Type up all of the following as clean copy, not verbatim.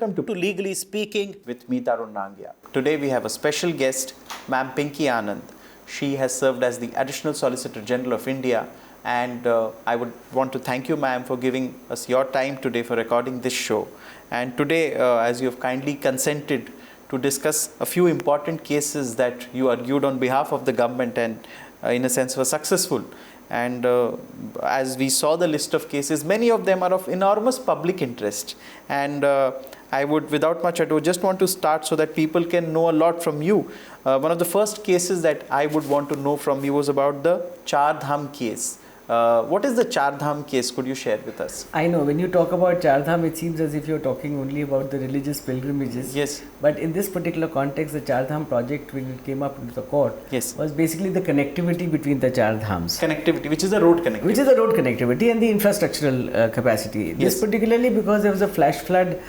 welcome to Legally Speaking with me, Tarun Nangia. Today we have a special guest, Ma'am Pinky Anand. She has served as the Additional Solicitor General of India, and I would want to thank you, ma'am, for giving us your time today for recording this show. And today, as you have kindly consented to discuss a few important cases that you argued on behalf of the government and in a sense were successful. And as we saw the list of cases, many of them are of enormous public interest. And I would, without much ado, just want to start so that people can know a lot from you. One of the first cases that I would want to know from you was about the Char Dham case. What is the Char Dham case? Could you share with us? I know, when you talk about Char Dham, it seems as if you're talking only about the religious pilgrimages. Yes. But in this particular context, the Char Dham project, when it came up into the court, was basically the connectivity between the Char Dhams. Connectivity, which is the road connectivity. Which is the road connectivity and the infrastructural capacity. This particularly because there was a flash flood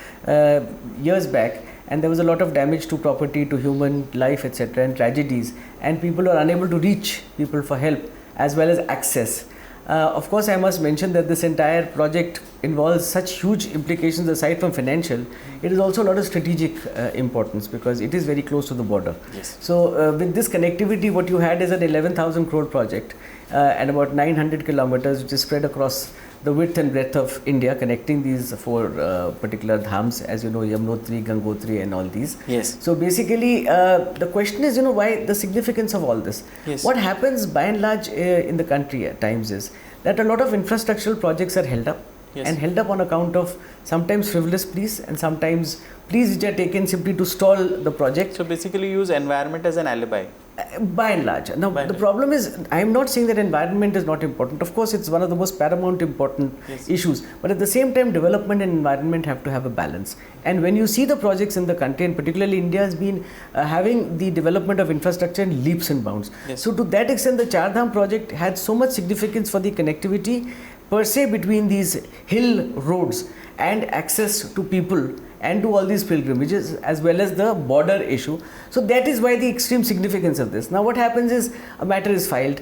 years back, and there was a lot of damage to property, to human life, etc., and tragedies, and people were unable to reach people for help as well as access. Of course, I must mention that this entire project involves such huge implications aside from financial. It is also a lot of strategic importance because it is very close to the border. Yes. So with this connectivity, what you had is an 11,000 crore project and about 900 kilometers, which is spread across the width and breadth of India, connecting these four particular dhams, as you know, Yamunotri, Gangotri and all these. Yes. So basically, the question is, why the significance of all this? Yes. What happens by and large in the country at times is that a lot of infrastructural projects are held up. Yes. And held up on account of sometimes frivolous pleas and sometimes pleas which are taken simply to stall the project. So basically use environment as an alibi. By and large. Now, the problem is, I am not saying that environment is not important. Of course, it's one of the most paramount important issues. But at the same time, development and environment have to have a balance. And when you see the projects in the country, and particularly India has been having the development of infrastructure in leaps and bounds. Yes. So to that extent, the Char Dham project had so much significance for the connectivity per se between these hill roads and access to people and to all these pilgrimages, as well as the border issue. So that is why the extreme significance of this. Now what happens is, a matter is filed,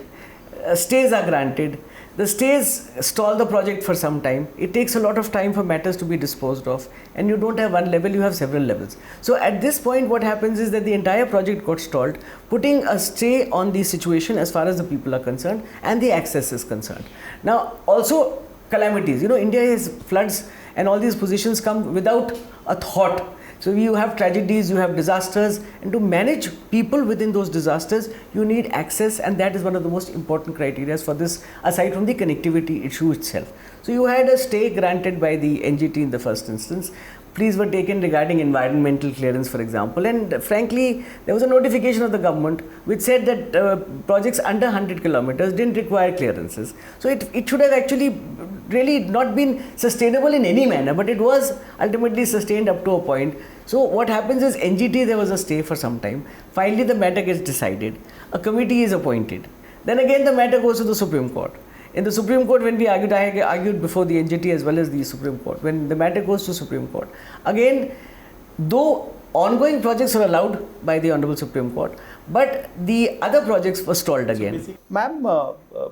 stays are granted, the stays stall the project for some time. It takes a lot of time for matters to be disposed of, and you don't have one level, you have several levels. So at this point what happens is that the entire project got stalled, putting a stay on the situation as far as the people are concerned and the access is concerned. Now also calamities, India has floods and all these positions come without a thought. So you have tragedies, you have disasters, and to manage people within those disasters, you need access, and that is one of the most important criteria for this, aside from the connectivity issue itself. So you had a stay granted by the NGT in the first instance. Pleas were taken regarding environmental clearance, for example, and frankly, there was a notification of the government which said that projects under 100 kilometers didn't require clearances. So it should have actually really not been sustainable in any manner, but it was ultimately sustained up to a point. So what happens is, NGT, there was a stay for some time. Finally, the matter gets decided. A committee is appointed. Then again, the matter goes to the Supreme Court. In the Supreme Court, when we argued, I argued before the NGT as well as the Supreme Court. When the matter goes to Supreme Court, again, though ongoing projects are allowed by the Honorable Supreme Court, but the other projects were stalled again. Ma'am,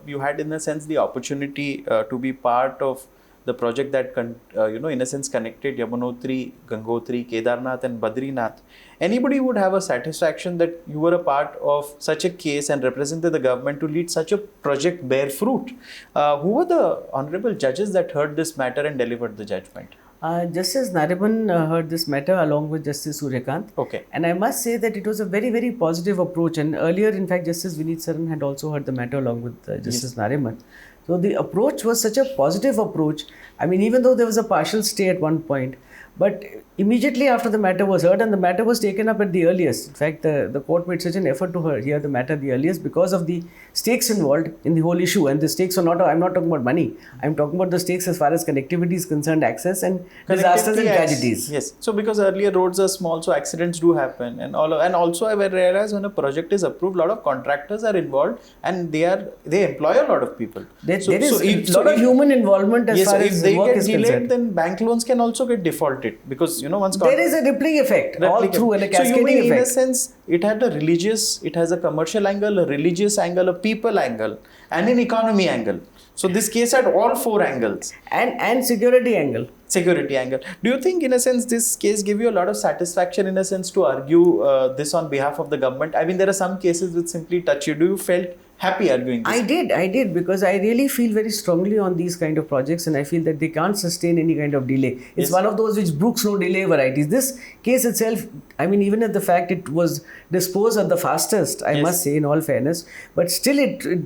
you had in a sense the opportunity to be part of the project that, in a sense, connected Yamunotri, Gangotri, Kedarnath and Badrinath. Anybody would have a satisfaction that you were a part of such a case and represented the government to lead such a project bear fruit. Who were the honorable judges that heard this matter and delivered the judgment? Justice Nariman heard this matter along with Justice Suryakant. Okay. And I must say that it was a very, very positive approach. And earlier, in fact, Justice Vineet Saran had also heard the matter along with Justice Nariman. So the approach was such a positive approach. I mean, even though there was a partial stay at one point, but immediately after the matter was heard, and the matter was taken up at the earliest. In fact, the court made such an effort to hear the matter the earliest because of the stakes involved in the whole issue. And the stakes are not, I'm not talking about money. I'm talking about the stakes as far as connectivity is concerned, access and disasters and tragedies. Yes. So because earlier roads are small, so accidents do happen. And also I realized when a project is approved, a lot of contractors are involved and they employ a lot of people. There is a lot of human involvement as far as work is concerned. If they get delayed, then bank loans can also get defaulted because, there is a rippling effect all through and a cascading effect. In a sense, it had it has a commercial angle, a religious angle, a people angle, and an economy angle. So this case had all four angles. And security angle. security angle. Do you think, in a sense, this case give you a lot of satisfaction, in a sense, to argue this on behalf of the government? I mean, there are some cases which simply touch you. Do you felt happy arguing this? I did, because I really feel very strongly on these kind of projects, and I feel that they can't sustain any kind of delay. It's Yes. one of those which brooks no delay varieties. This case itself, I mean, even at the fact it was disposed of the fastest, I Yes. must say, in all fairness, but still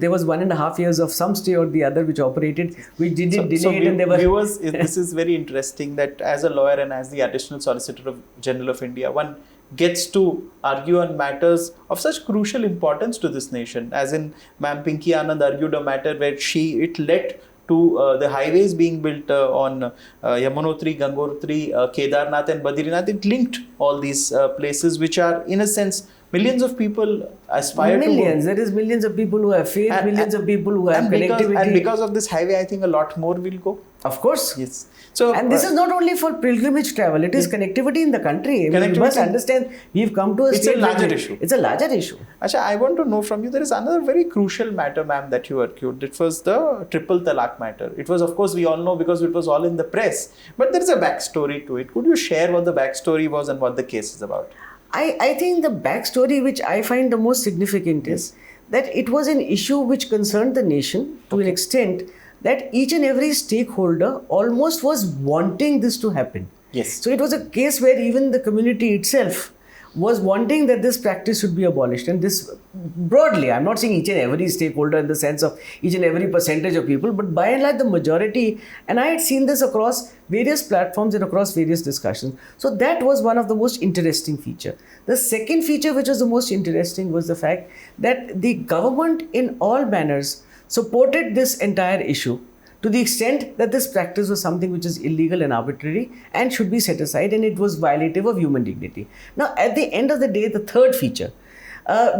there was 1.5 years of some stay or the other which operated, which didn't delay it, and they were... Viewers, this is very interesting that as a lawyer and as the Additional Solicitor General of India, one gets to argue on matters of such crucial importance to this nation. As in, Ma'am Pinky Anand argued a matter where it led to the highways being built on Yamunotri, Gangotri, Kedarnath and Badrinath. It linked all these places which are, in a sense, millions of people aspire Millions. to. There is millions of people who have faith, millions of people who have connectivity. And because of this highway, I think a lot more will go. Of course. Yes. So, And this is not only for pilgrimage travel, it is connectivity in the country. I mean, you must understand, we've come to a It's a stage larger where issue. It's a larger issue. Asha, I want to know from you, there is another very crucial matter, ma'am, that you argued. It was the triple talaq matter. It was, of course, we all know because it was all in the press. But there is a backstory to it. Could you share what the backstory was and what the case is about? I think the backstory which I find the most significant is that it was an issue which concerned the nation to an extent that each and every stakeholder almost was wanting this to happen. Yes. So it was a case where even the community itself was wanting that this practice should be abolished. And this broadly, I'm not saying each and every stakeholder in the sense of each and every percentage of people, but by and large the majority, and I had seen this across various platforms and across various discussions. So that was one of the most interesting feature. The second feature which was the most interesting was the fact that the government in all manners supported this entire issue to the extent that this practice was something which is illegal and arbitrary and should be set aside, and it was violative of human dignity. Now, at the end of the day, the third feature,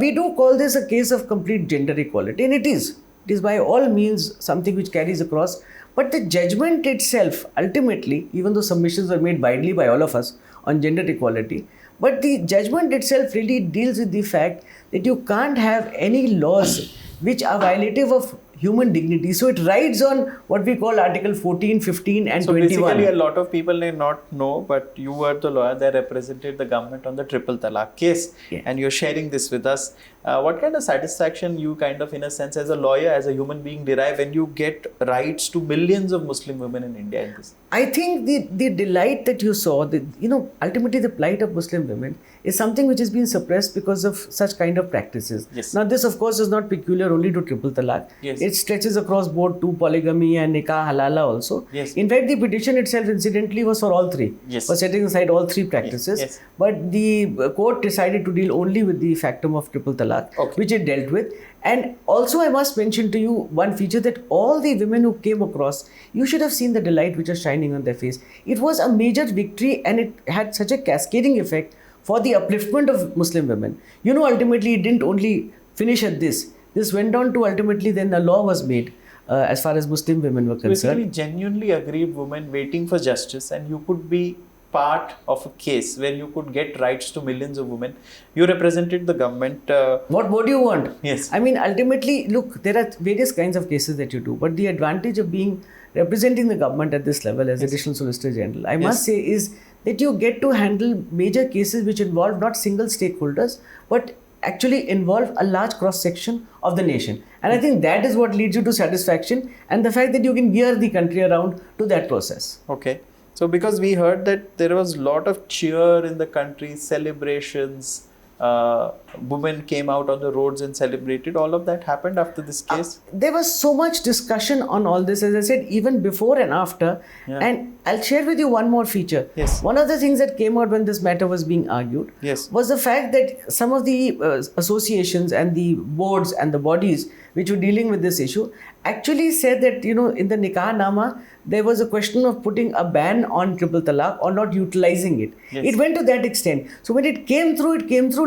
we do call this a case of complete gender equality, and it is. It is by all means something which carries across, but the judgment itself, ultimately, even though submissions were made widely by all of us on gender equality, but the judgment itself really deals with the fact that you can't have any laws which are violative of human dignity. So it rides on what we call Article 14, 15 and So 21. basically, a lot of people may not know, but you were the lawyer that represented the government on the triple talaq case, and you're sharing this with us. What kind of satisfaction you kind of, in a sense, as a lawyer, as a human being, derive when you get rights to millions of Muslim women in India in this? I think the delight that you saw, ultimately the plight of Muslim women is something which has been suppressed because of such kind of practices. Yes. Now this of course is not peculiar only to triple talaq. Yes. It stretches across both to polygamy and nikah halala also. Yes. In fact, the petition itself incidentally was for all three. Yes. For setting aside all three practices. Yes. But the court decided to deal only with the factum of triple talaq, which it dealt with. And also I must mention to you one feature, that all the women who came across, you should have seen the delight which was shining on their face. It was a major victory, and it had such a cascading effect for the upliftment of Muslim women. Ultimately it didn't only finish at this. This went on to ultimately then a law was made as far as Muslim women were concerned. Basically, genuinely aggrieved women waiting for justice, and you could be part of a case where you could get rights to millions of women. You represented the government. What more do you want? Yes. I mean, ultimately, look, there are various kinds of cases that you do, but the advantage of representing the government at this level as Additional Solicitor General, I must say, is that you get to handle major cases which involve not single stakeholders, but actually involve a large cross section of the nation. And I think that is what leads you to satisfaction, and the fact that you can gear the country around to that process. Okay. So because we heard that there was a lot of cheer in the country, celebrations, women came out on the roads and celebrated. All of that happened after this case? There was so much discussion on all this, as I said, even before and after. Yeah. And I'll share with you one more feature. Yes. One of the things that came out when this matter was being argued was the fact that some of the associations and the boards and the bodies which were dealing with this issue actually said that, in the Nikah Nama, there was a question of putting a ban on triple talaq or not utilizing it. Yes. It went to that extent. So when it came through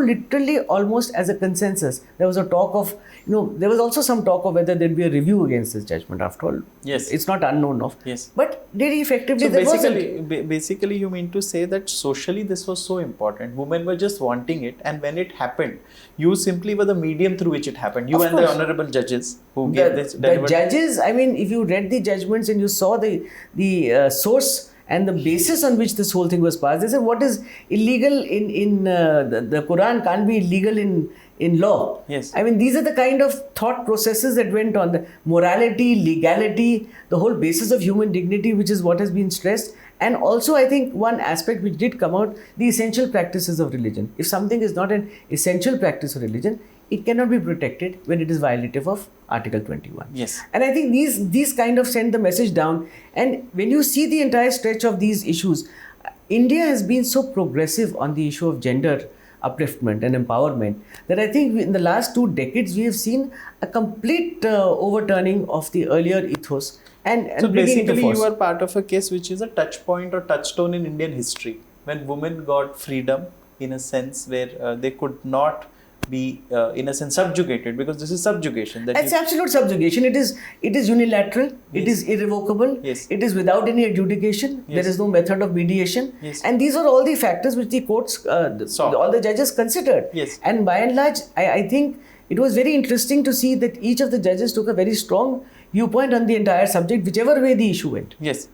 literally almost as a consensus. There was a talk of, there was also some talk of whether there'd be a review against this judgment. After all, yes, it's not unknown of. Yes. But did effectively, so basically you mean to say that socially this was so important. Women were just wanting it, and when it happened, you simply were the medium through which it happened. You and the honorable judges who gave this. The judges, I mean, if you read the judgments and you saw the source and the basis on which this whole thing was passed. They said what is illegal in the Quran can't be illegal in law. Yes. I mean, these are the kind of thought processes that went on. The morality, legality, the whole basis of human dignity, which is what has been stressed. And also, I think one aspect which did come out, the essential practices of religion. If something is not an essential practice of religion, it cannot be protected when it is violative of Article 21. Yes. And I think these kind of send the message down. And when you see the entire stretch of these issues, India has been so progressive on the issue of gender upliftment and empowerment that I think in the last 2 decades we have seen a complete overturning of the earlier ethos and So bringing it to basically, force. you are part of a case which is a touch point or touchstone in Indian history, when women got freedom in a sense where they could not be, in a sense, subjugated, because this is subjugation. That It's absolute subjugation. It is unilateral. It Yes. is irrevocable. Yes. It is without any adjudication. Yes. There is no method of mediation. Yes. And these are all the factors which the courts, Saw. all the judges considered. Yes. And by and large, I think it was very interesting to see that each of the judges took a very strong viewpoint on the entire subject, whichever way the issue went. Yes.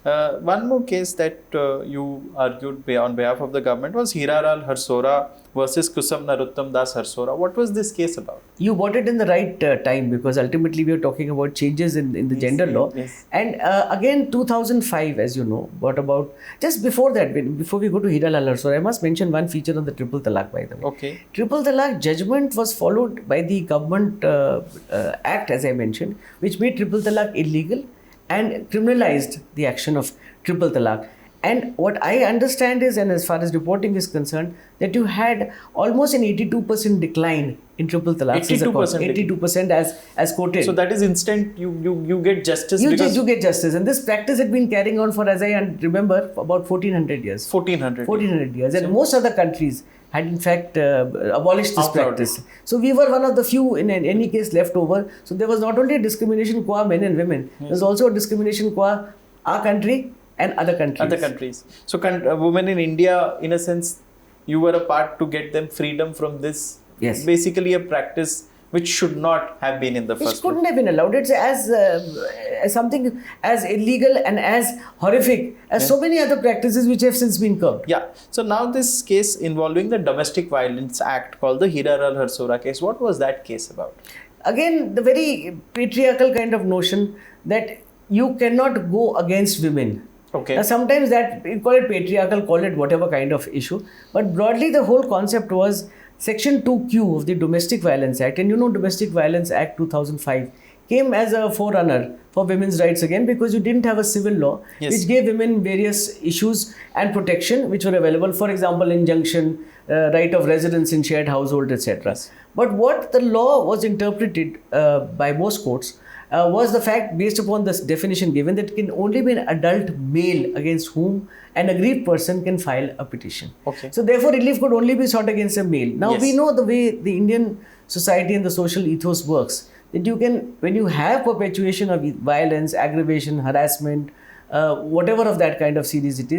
One more case that you argued on behalf of the government was Hiralal Harsora versus Kusum Narottam Das Harsora. What was this case about? You bought it in the right time, because ultimately we are talking about changes in the gender law. Yes. And again, 2005, as you know, what about just before that, before we go to Hiralal Harsora, I must mention one feature on the Triple Talaq, by the way. Okay. Triple Talaq judgment was followed by the government act, as I mentioned, which made Triple Talaq illegal and criminalized the action of Triple Talaq. And what I understand is, and as far as reporting is concerned, that you had almost an 82% decline in Triple Talaq. 82% as quoted. So that is instant. You get justice. you because get justice. And this practice had been carrying on for, as I remember, for about 1400 years. 1400 years. And most other countries had in fact abolished this Outlawed practice. So we were one of the few in any case left over. So there was not only a discrimination qua men and women, there was also a discrimination qua our country and other countries. So women in India, in a sense, you were a part to get them freedom from this. Yes. Basically a practice which should not have been in the Which first couldn't place. have been allowed. It's as something as illegal and as horrific as so many other practices which have since been curbed. Yeah. So now this case involving the Domestic Violence Act called the Hiralal Harsora case. What was that case about? Again, the very patriarchal kind of notion that you cannot go against women. Okay. Now, sometimes that, you call it patriarchal, call it whatever kind of issue. But broadly, the whole concept was Section 2Q of the Domestic Violence Act. And you know, Domestic Violence Act 2005 came as a forerunner for women's rights again, because you didn't have a civil law which gave women various issues and protection which were available. For example, injunction, right of residence in shared household, etc. Yes. But what the law was interpreted by most courts was the fact, based upon this definition given, that it can only be an adult male against whom an aggrieved person can file a petition. Okay. So therefore, relief could only be sought against a male. Now Yes. we know the way the Indian society and the social ethos works, that you can, when you have perpetuation of violence, aggravation, harassment, whatever of that kind of series it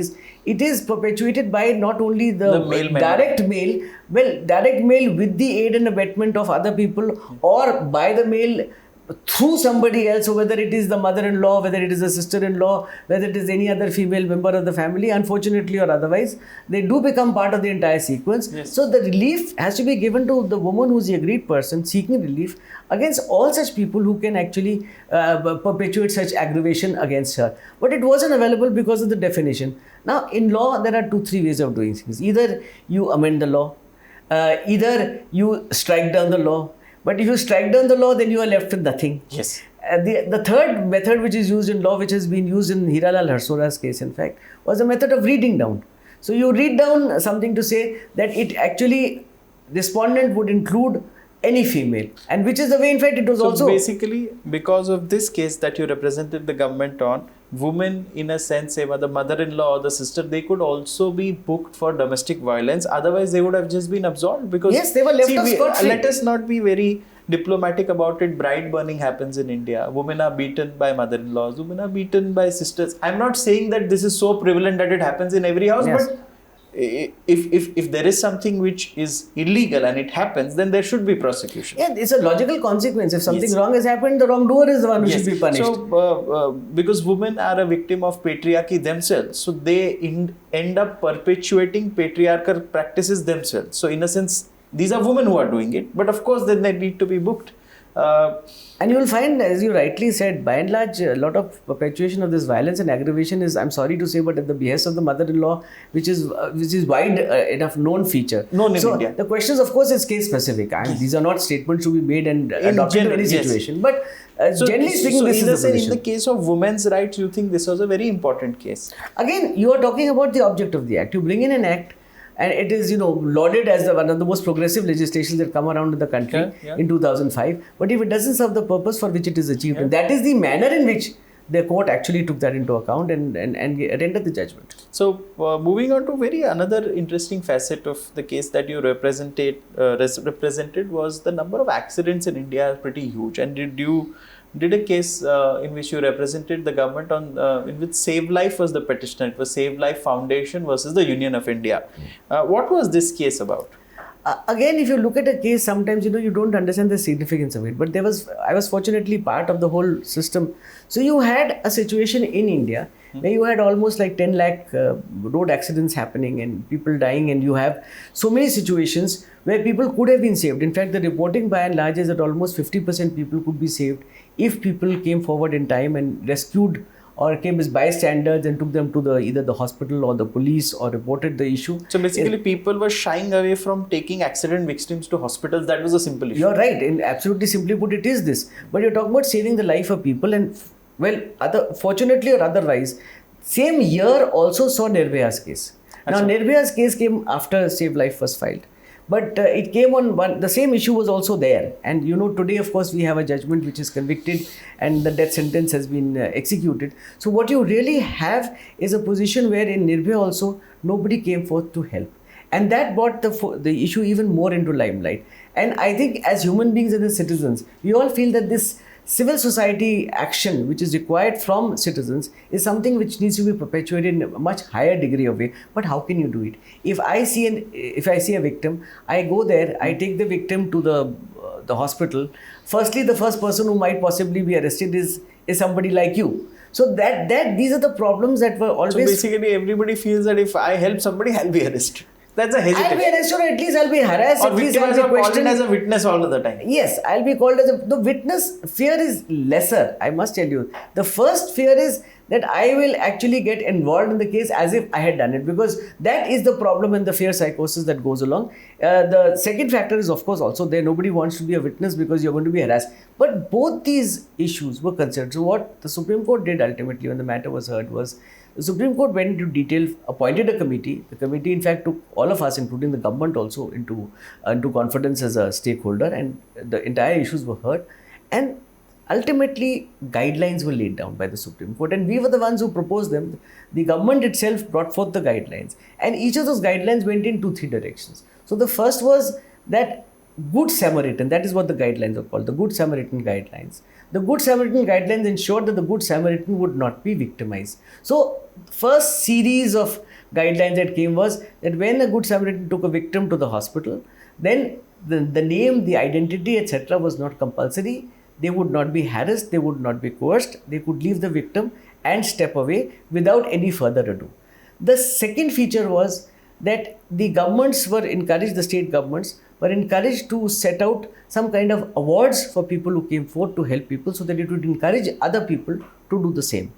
is perpetuated by not only the male member. direct male with the aid and abetment of other people, or by the male through somebody else, so whether it is the mother-in-law, whether it is a sister-in-law, whether it is any other female member of the family, unfortunately or otherwise, they do become part of the entire sequence. Yes. So the relief has to be given to the woman who is the aggrieved person seeking relief against all such people who can actually perpetuate such aggravation against her. But it wasn't available because of the definition. Now, in law, there are 2-3 ways of doing things. Either you amend the law, either you strike down the law. But if you strike down the law, then you are left with nothing. Yes. The third method which is used in law, which has been used in Hiralal Harsora's case, in fact, was a method of reading down. So you read down something to say that it actually, respondent would include any female, and which is the way, in fact, it was So also... basically, because of this case that you represented the government on, women, in a sense, say the mother-in-law or the sister, they could also be booked for domestic violence. Otherwise, they would have just been absolved, because Yes, they were left off scot-free. let us not be very diplomatic about it. Bride burning happens in India. Women are beaten by mother-in-laws. Women are beaten by sisters. I'm not saying that this is so prevalent that it happens in every house, Yes. but if there is something which is illegal and it happens, then there should be prosecution. Yeah, it's a logical consequence. If something Yes. wrong has happened, the wrongdoer is the one who Yes. should be punished. So, because women are a victim of patriarchy themselves, so they end up perpetuating patriarchal practices themselves. So, in a sense, these are women who are doing it, but of course, then they need to be booked. And you will find, as you rightly said, by and large, a lot of perpetuation of this violence and aggravation is, I'm sorry to say, but at the behest of the mother-in-law, which is wide enough known feature. Known in so India. The questions, of course, is case specific. And these are not statements to be made and adopted to general, any yes. situation. But generally speaking, this is the in position. the case of women's rights, you think this was a very important case? Again, you are talking about the object of the act. You bring in an act, and it is, lauded as one of the most progressive legislations that come around in the country Yeah. in 2005. But if it doesn't serve the purpose for which it is achieved, and that is the manner in which the court actually took that into account and rendered the judgment. So, moving on to another interesting facet of the case that you represented was the number of accidents in India are pretty huge. And did a case in which you represented the government in which Save Life was the petitioner. It was Save Life Foundation versus the Union of India. What was this case about? Again, if you look at a case, sometimes you don't understand the significance of it. But I was fortunately part of the whole system. So you had a situation in India where you had almost like 10 lakh road accidents happening and people dying, and you have so many situations where people could have been saved. In fact, the reporting by and large is that almost 50% people could be saved if people came forward in time and rescued or came as bystanders and took them to either the hospital or the police or reported the issue. So basically, people were shying away from taking accident victims to hospitals. That was a simple issue. You're right. And absolutely simply put, it is this. But you're talking about saving the life of people, and fortunately or otherwise, same year also saw Nirbhaya's case. Now, Nirbhaya's case came after Save Life was filed. But it came on the same issue was also there. And today, of course, we have a judgment which is convicted and the death sentence has been executed. So what you really have is a position where in Nirbhaya also, nobody came forth to help. And that brought the issue even more into limelight. And I think as human beings and as citizens, we all feel that this civil society action which is required from citizens is something which needs to be perpetuated in a much higher degree of way. But how can you do it? If I see a victim, I go there, I take the victim to the hospital. Firstly, the first person who might possibly be arrested is somebody like you. So that these are the problems that were always. So basically, everybody feels that if I help somebody, I'll be arrested. That's a hesitation. I'll be arrested, or at least I'll be harassed. Or victims are called in as a witness all of the time. Yes, I'll be called as the witness. Fear is lesser, I must tell you. The first fear is that I will actually get involved in the case as if I had done it, because that is the problem and the fear psychosis that goes along. The second factor is, of course, also there. Nobody wants to be a witness because you're going to be harassed. But both these issues were considered. So what the Supreme Court did ultimately when the matter was heard was, the Supreme Court went into detail, appointed a committee. The committee, in fact, took all of us, including the government also, into confidence as a stakeholder, and the entire issues were heard. And ultimately, guidelines were laid down by the Supreme Court, and we were the ones who proposed them. The government itself brought forth the guidelines, and each of those guidelines went in 2-3 directions. So the first was that Good Samaritan, that is what the guidelines are called, the Good Samaritan guidelines. The Good Samaritan guidelines ensured that the Good Samaritan would not be victimized. So first series of guidelines that came was that when a Good Samaritan took a victim to the hospital, then the name, the identity, etc. was not compulsory. They would not be harassed, they would not be coerced, they could leave the victim and step away without any further ado. The second feature was that the governments were encouraged, the state governments were encouraged to set out some kind of awards for people who came forward to help people, so that it would encourage other people to do the same.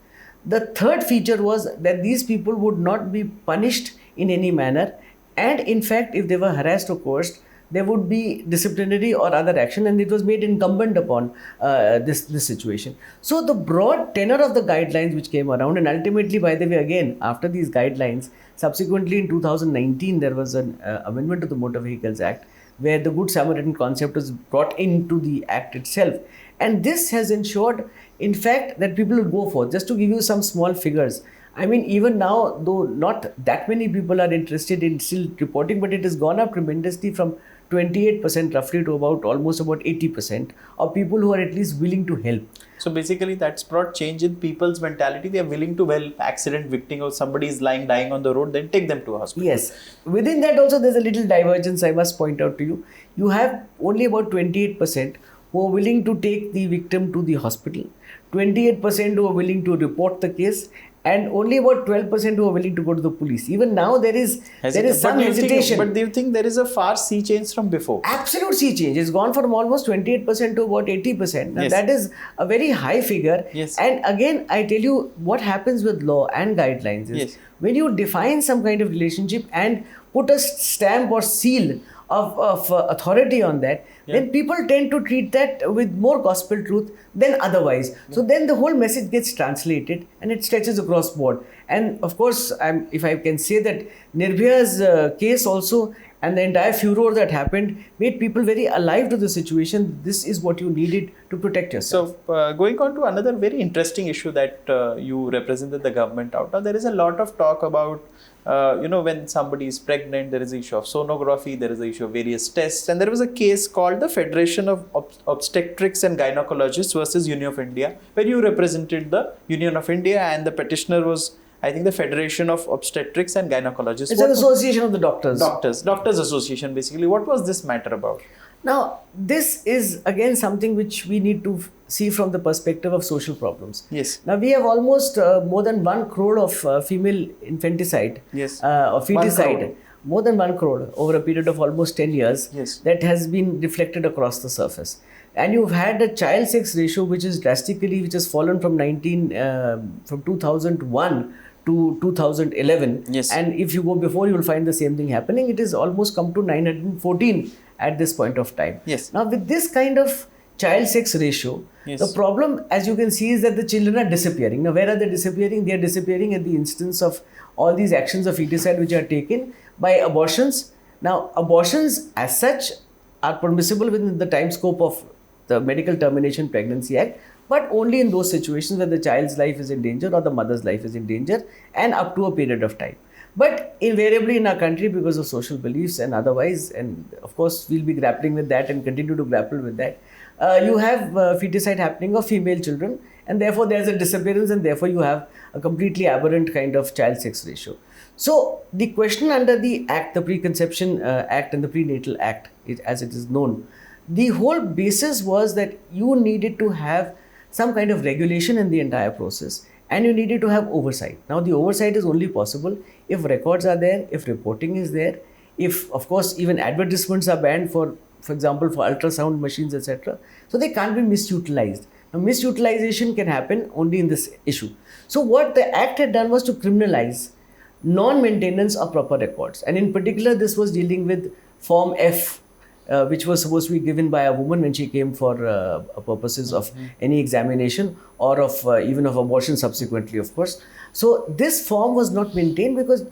The third feature was that these people would not be punished in any manner, and in fact, if they were harassed or coerced, there would be disciplinary or other action, and it was made incumbent upon this situation. So the broad tenor of the guidelines which came around, and ultimately, by the way, again, after these guidelines, subsequently in 2019, there was an amendment to the Motor Vehicles Act, where the Good Samaritan concept was brought into the Act itself. And this has ensured, in fact, that people will go for. Just to give you some small figures, I mean, even now, though not that many people are interested in still reporting, but it has gone up tremendously from 28% roughly to almost about 80% of people who are at least willing to help. So basically, that's brought change in people's mentality. They are willing to help accident victim or somebody is dying on the road, then take them to a hospital. Yes. Within that also there's a little divergence I must point out to you. You have only about 28% who are willing to take the victim to the hospital, 28% who are willing to report the case, and only about 12% who are willing to go to the police. Even now there is some hesitation. But do you think there is a far sea change from before? Absolute sea change. It's gone from almost 28% to about 80%. Now Yes. that is a very high figure. Yes. And again, I tell you what happens with law and guidelines is Yes. when you define some kind of relationship and put a stamp or seal of authority on that, then people tend to treat that with more gospel truth than otherwise. So then the whole message gets translated and it stretches across board. And of course, if I can say that Nirbhaya's case also and the entire furor that happened made people very alive to the situation. This is what you needed to protect yourself. So, going on to another very interesting issue that you represented the government out. Now, there is a lot of talk about, when somebody is pregnant, there is the issue of sonography, there is the issue of various tests, and there was a case called the Federation of Obstetrics and Gynecologists versus Union of India, where you represented the Union of India and the petitioner was, I think, the Federation of Obstetrics and Gynecologists. It's an association of the doctors. Doctors Association, basically. What was this matter about? Now, this is again something which we need to see from the perspective of social problems. Yes. Now, we have almost more than 1 crore of female infanticide Yes. or 1 feticide. crore. More than 1 crore over a period of almost 10 years. Yes. That has been reflected across the surface. And you've had a child sex ratio which has fallen from 2001 to 2011. Yes. And if you go before, you will find the same thing happening. It is almost come to 914 at this point of time. Yes. Now, with this kind of child sex ratio, Yes. the problem, as you can see, is that the children are disappearing. Now, where are they disappearing? They are disappearing at the instance of all these actions of feticide which are taken by abortions. Now, abortions as such are permissible within the time scope of the Medical Termination Pregnancy Act, but only in those situations where the child's life is in danger or the mother's life is in danger, and up to a period of time. But invariably in our country, because of social beliefs and otherwise, and of course we'll be grappling with that and continue to grapple with that, you have feticide happening of female children, and therefore there's a disappearance, and therefore you have a completely aberrant kind of child sex ratio. So the question under the Act, the Preconception Act and the Prenatal Act, as it is known, the whole basis was that you needed to have some kind of regulation in the entire process, and you needed to have oversight. Now, the oversight is only possible if records are there, if reporting is there, if, of course, even advertisements are banned for example, for ultrasound machines, etc. So they can't be misutilized. Now, misutilization can happen only in this issue. So what the Act had done was to criminalize non-maintenance of proper records. And in particular, this was dealing with Form F, which was supposed to be given by a woman when she came for purposes of any examination or of even of abortion subsequently, of course. So this form was not maintained because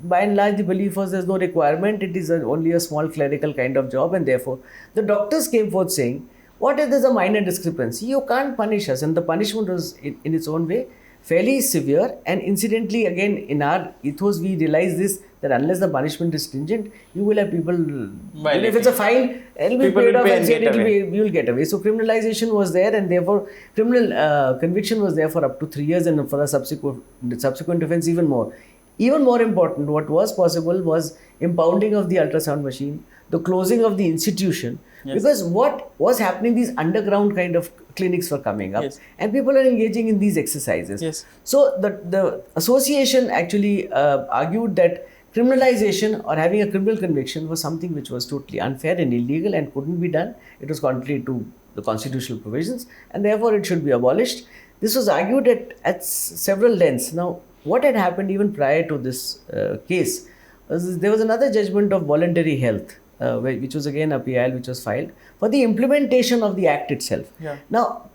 by and large the belief was there's no requirement, it is only a small clerical kind of job, and therefore the doctors came forth saying, what if there's a minor discrepancy? You can't punish us. And the punishment was in its own way fairly severe. And incidentally, again, in our ethos, we realize this, that unless the punishment is stringent, you will have people, even if it's a fine, it will be paid off and said you will get away. So criminalization was there, and therefore criminal conviction was there for up to 3 years, and for the subsequent offense even more. Even more important, what was possible was impounding of the ultrasound machine, the closing of the institution, because what was happening, these underground kind of clinics were coming up, and people are engaging in these exercises. So the association actually argued that criminalization or having a criminal conviction was something which was totally unfair and illegal and couldn't be done. It was contrary to the constitutional provisions, and therefore it should be abolished. This was argued at several lengths. Now, what had happened even prior to this case was there was another judgment of voluntary health, which was again a PIL which was filed for the implementation of the Act itself. Now,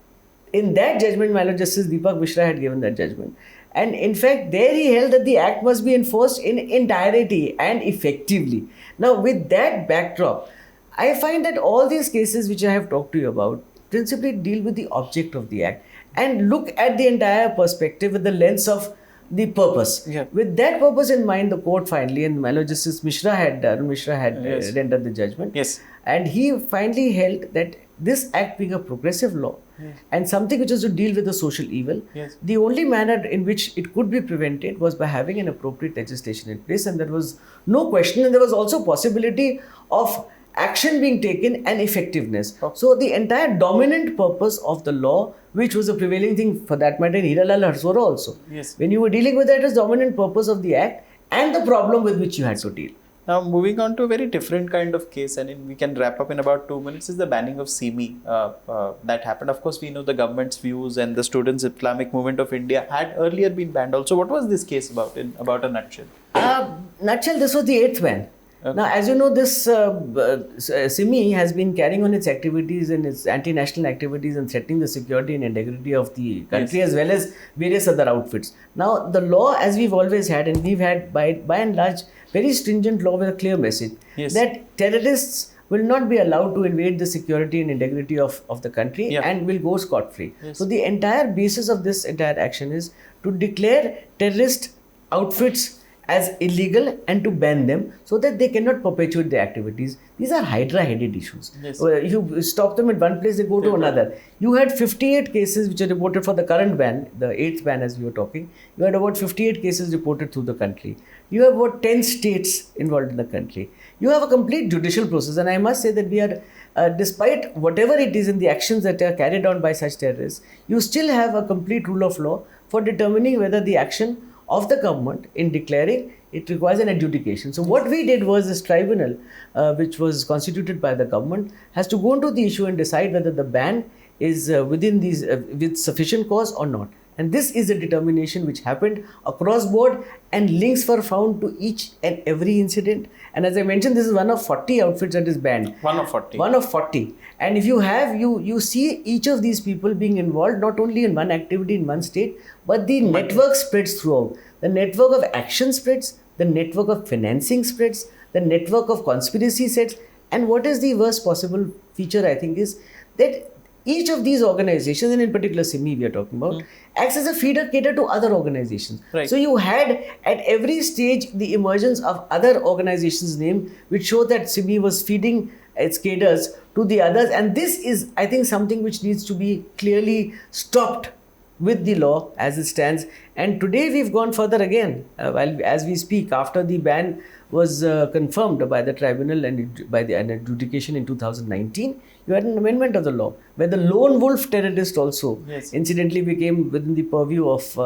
in that judgment, my Lord Justice Deepak Mishra had given that judgment. And in fact, there he held that the Act must be enforced in entirety and effectively. Now, with that backdrop, I find that all these cases which I have talked to you about principally deal with the object of the Act and look at the entire perspective with the lens of the purpose. Yeah. With that purpose in mind, the court finally, and Justice Mishra had Yes. rendered the judgment. Yes. And he finally held that this act being a progressive law and something which is to deal with the social evil, Yes. the only manner in which it could be prevented was by having an appropriate legislation in place, and there was no question, and there was also possibility of action being taken and effectiveness. So the entire dominant purpose of the law, which was a prevailing thing for that matter in Hiralal Harsora also, Yes. when you were dealing with that, it was dominant purpose of the act and the problem with which you had to deal. Now, moving on to a very different kind of case, and we can wrap up in about 2 minutes, is the banning of CME that happened. Of course, we know the government's views, and the Students' Islamic Movement of India had earlier been banned also. What was this case about, in about a nutshell? Nutshell, this was the 8th ban. Okay. Now, as you know, this SIMI has been carrying on its activities and its anti-national activities and threatening the security and integrity of the country, Yes. as well as various other outfits. Now, the law, as we've always had, and we've had by and large very stringent law with a clear message, Yes. that terrorists will not be allowed to invade the security and integrity of the country Yeah. and will go scot-free. Yes. So the entire basis of this entire action is to declare terrorist outfits as illegal and to ban them so that they cannot perpetuate their activities. These are Hydra-headed issues. Yes. If you stop them at one place, they go to another. You had 58 cases which are reported for the current ban, the 8th ban as we were talking. You had about 58 cases reported through the country. You have about 10 states involved in the country. You have a complete judicial process, and I must say that we are, despite whatever it is in the actions that are carried on by such terrorists, you still have a complete rule of law for determining whether the action of the government in declaring it requires an adjudication. So what we did was this tribunal, which was constituted by the government, has to go into the issue and decide whether the ban is within these with sufficient cause or not. And this is a determination which happened across board, and links were found to each and every incident. And as I mentioned, this is one of 40 outfits that is banned. One of 40. One of 40. And if you have, you see each of these people being involved not only in one activity in one state, but the network spreads throughout. The network of action spreads, the network of financing spreads, the network of conspiracy sets. And what is the worst possible feature, I think, is that each of these organizations, and in particular SIMI we are talking about, acts as a feeder cater to other organizations. Right. So you had at every stage the emergence of other organizations' name, which showed that SIMI was feeding its cadres to the others. And this is, I think, something which needs to be clearly stopped with the law as it stands. And today we've gone further again. As we speak, after the ban was confirmed by the tribunal and by an adjudication in 2019, you had an amendment of the law where the lone wolf terrorist also Yes. incidentally became within the purview of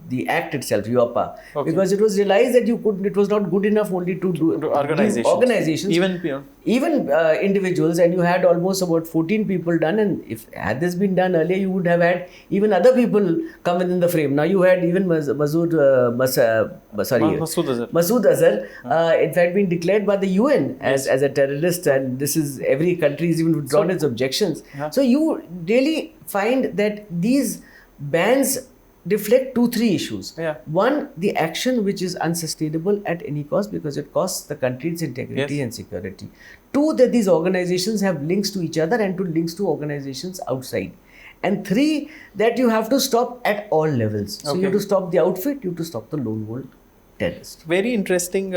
the act itself, UAPA, Okay. because it was realized that it was not good enough only to do organizations, even individuals, and you had almost about 14 people done. And if had this been done earlier, you would have had even other people come within the frame. Now you had even Masood Azhar, in fact, been declared by the UN as a terrorist, and this is every country has even withdrawn its objections. So you really find that these bans reflect 2-3 issues. Yeah. One, the action which is unsustainable at any cost because it costs the country its integrity Yes. and security. Two, that these organizations have links to each other and to links to organizations outside. And three, that you have to stop at all levels. So you have to stop the outfit, you have to stop the lone wolf terrorist. Very interesting.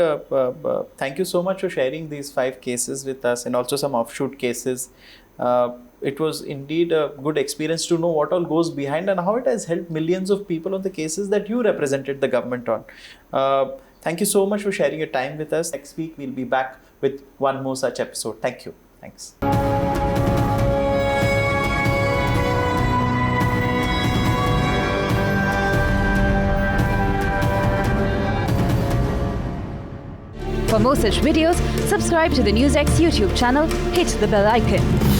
Thank you so much for sharing these 5 cases with us, and also some offshoot cases. It was indeed a good experience to know what all goes behind and how it has helped millions of people on the cases that you represented the government on. Thank you so much for sharing your time with us. Next week, we'll be back with one more such episode. Thank you. Thanks. For more such videos, subscribe to the NewsX YouTube channel, hit the bell icon.